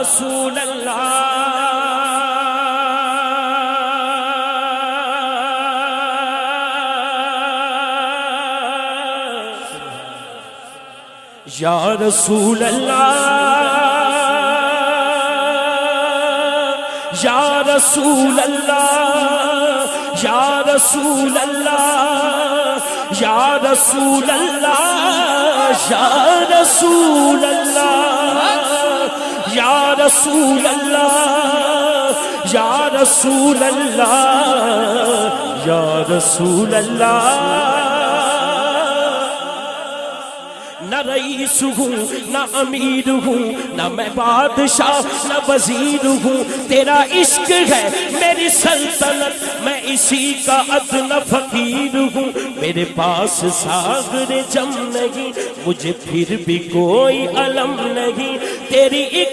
رسول اللہ یا رسول اللہ یا رسول اللہ یا رسول اللہ یا رسول اللہ یا رسول اللہ یا رسول اللہ یا رسول اللہ یا رسول اللہ نہ رئیس ہوں نہ امیر ہوں نہ میں بادشاہ نہ وزیر ہوں تیرا عشق ہے میری سلطنت میں اسی کا ادنی فقیر ہوں میرے پاس ساغر جم نہیں مجھے پھر بھی کوئی علم نہیں تیری ایک